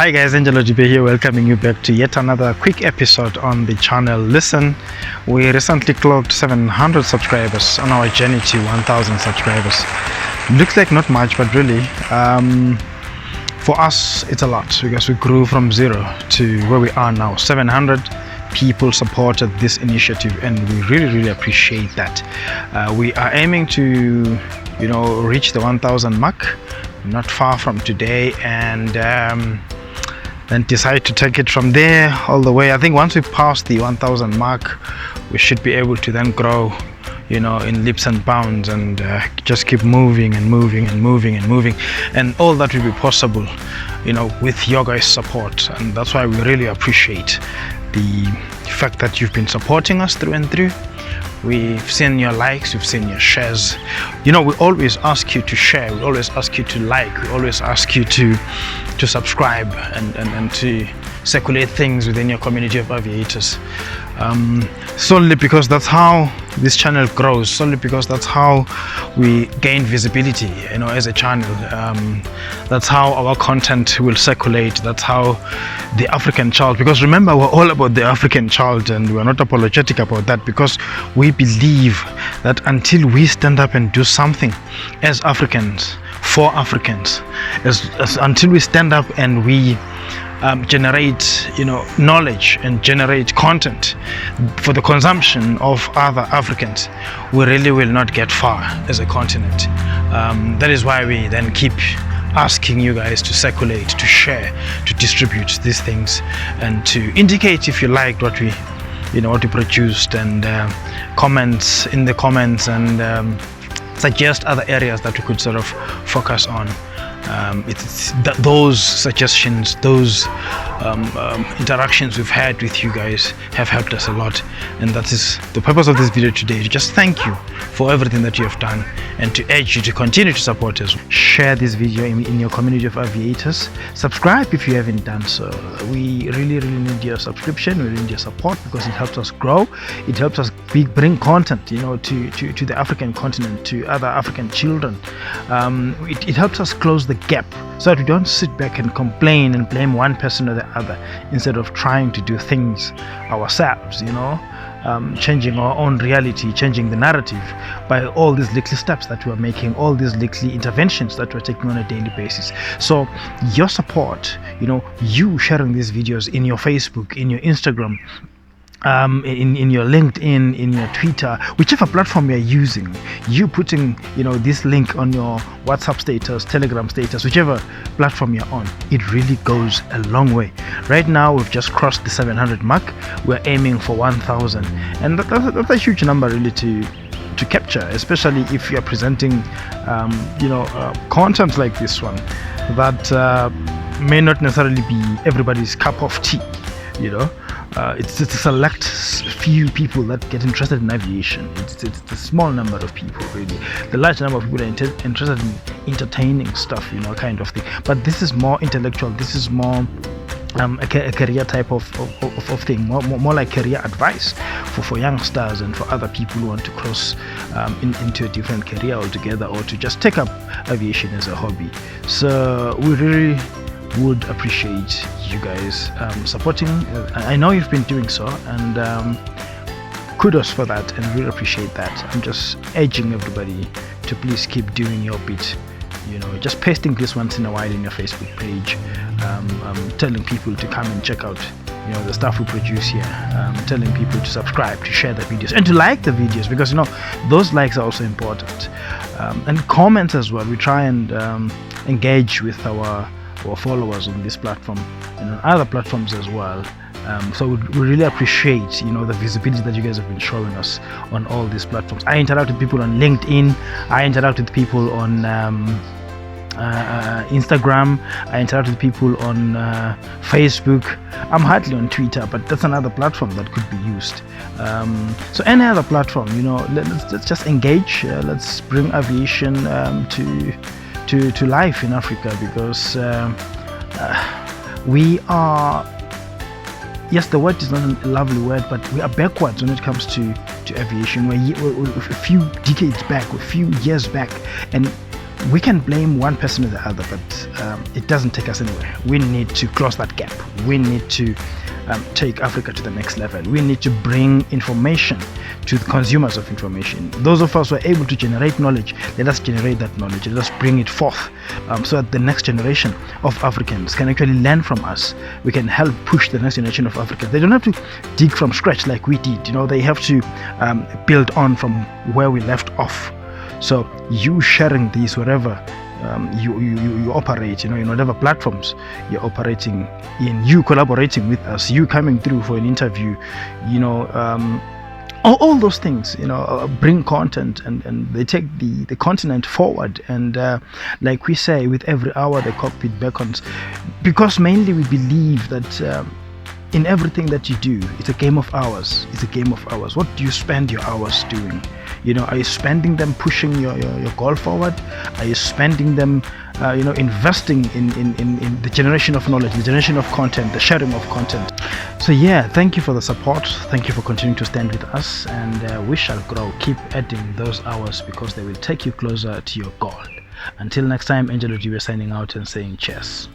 Hi guys, Angelo GB here, welcoming you back to yet another quick episode on the channel. Listen, we recently clocked 700 subscribers on our journey to 1000 subscribers. Looks like not much, but really for us it's a lot, because we grew from 0 to where we are now. 700 people supported this initiative, and we really appreciate that. We are aiming to reach the 1000 mark not far from today, and then decide to take it from there all the way. I think once we pass the 1000 mark, we should be able to then grow in leaps and bounds, and just keep moving, and all that will be possible with your guys' support. And that's why we really appreciate the fact that you've been supporting us through and through. We've seen your likes, we've seen your shares. We always ask you to share, we always ask you to like, we always ask you to subscribe and to circulate things within your community of aviators. Solely because that's how this channel grows, solely because that's how we gain visibility as a channel. That's how our content will circulate. That's how the African child, because remember, we're all about the African child, and we're not apologetic about that, because we believe that until we stand up and do something as Africans, for Africans, until we stand up and we generate knowledge and generate content for the consumption of other Africans, we really will not get far as a continent. That is why we then keep asking you guys to circulate, to share, to distribute these things, and to indicate if you liked what we produced, and comments in the comments, and suggest other areas that we could sort of focus on. Those suggestions, those interactions we've had with you guys have helped us a lot, and that is the purpose of this video today, to just thank you for everything that you have done, and to urge you to continue to support us. Share this video in your community of aviators. Subscribe if you haven't done so. We really need your subscription, we really need your support, because it helps us grow, it helps us bring content to the African continent, to other African children. It helps us close the gap, so that we don't sit back and complain and blame one person or the other, instead of trying to do things ourselves, changing our own reality, changing the narrative by all these little steps that we're making, all these little interventions that we're taking on a daily basis. So your support, you sharing these videos in your Facebook, in your Instagram, in your LinkedIn, in your Twitter, whichever platform you're using, you putting this link on your WhatsApp status, Telegram status, whichever platform you're on, it really goes a long way. Right now we've just crossed the 700 mark. We're aiming for 1000, and that's a huge number really to capture, especially if you're presenting content like this one that may not necessarily be everybody's cup of tea. It's a select few people that get interested in aviation. It's a small number of people, really. The large number of people are interested in entertaining stuff, kind of thing. But this is more intellectual. This is more a career type of thing, more like career advice for youngsters and for other people who want to cross into a different career altogether, or to just take up aviation as a hobby. So we really would appreciate you guys supporting. I know you've been doing so, and kudos for that, and really appreciate that. I'm just urging everybody to please keep doing your bit, just pasting this once in a while in your Facebook page, telling people to come and check out the stuff we produce here, telling people to subscribe, to share the videos, and to like the videos, because those likes are also important, and comments as well. We try and engage with our followers on this platform and on other platforms as well. So we really appreciate the visibility that you guys have been showing us on all these platforms. I interact with people on LinkedIn, I interact with people on Instagram, I interact with people on Facebook. I'm hardly on Twitter, but that's another platform that could be used. So any other platform, let's just engage. Let's bring aviation to life in Africa, because we are, yes, the word is not a lovely word, but we are backwards when it comes to aviation. We're a few decades back, a few years back, and we can blame one person or the other, but it doesn't take us anywhere. We need to close that gap. We need to take Africa to the next level. We need to bring information to the consumers of information. Those of us who are able to generate knowledge, let us generate that knowledge. Let us bring it forth so that the next generation of Africans can actually learn from us. We can help push the next generation of Africans. They don't have to dig from scratch like we did. They have to build on from where we left off. So you sharing these wherever you operate, in whatever platforms you're operating in, you collaborating with us, you coming through for an interview, all those things, bring content and they take the continent forward. And like we say, with every hour the Cockpit beckons, because mainly we believe that in everything that you do, it's a game of hours. It's a game of hours. What do you spend your hours doing? Are you spending them pushing your goal forward? Are you spending them investing in the generation of knowledge, the generation of content, the sharing of content? So yeah, thank you for the support. Thank you for continuing to stand with us, and we shall grow. Keep adding those hours because they will take you closer to your goal. Until next time, Angelo G, we're signing out and saying cheers.